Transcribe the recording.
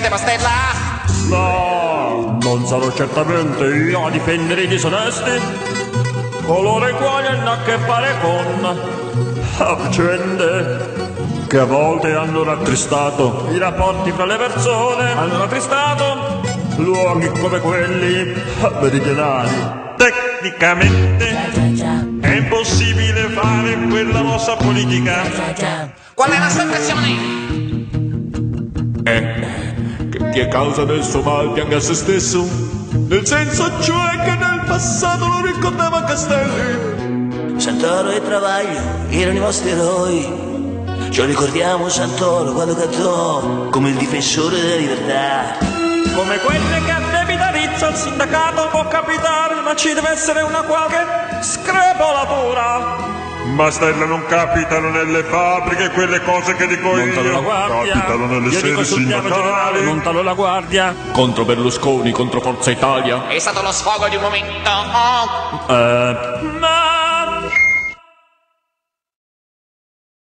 Presidente Mastella? No, non sarò certamente io a difendere i disonesti, coloro i quali hanno a che fare con faccende che a volte hanno rattristato i rapporti fra le persone, hanno rattristato luoghi come quelli meridionali. Tecnicamente è impossibile fare quella mossa politica. Qual è la sua impressione? Che chi è causa del suo mal pianga se stesso, nel senso cioè che nel passato lo ricordava Castelli. Santoro e Travaglio erano i vostri eroi. Ce lo ricordiamo Santoro quando cantò come il difensore della libertà. Come quelle che addebita Rizzo al sindacato può capitare, ma ci deve essere una qualche screpolatura. Mastella, non capitano nelle fabbriche quelle cose che dico io. Montalo la guardia. Capitano nelle Io sedi dico sul piano generale, sindacali. montalo la guardia. Contro Berlusconi, contro Forza Italia. È stato lo sfogo di un momento. Ma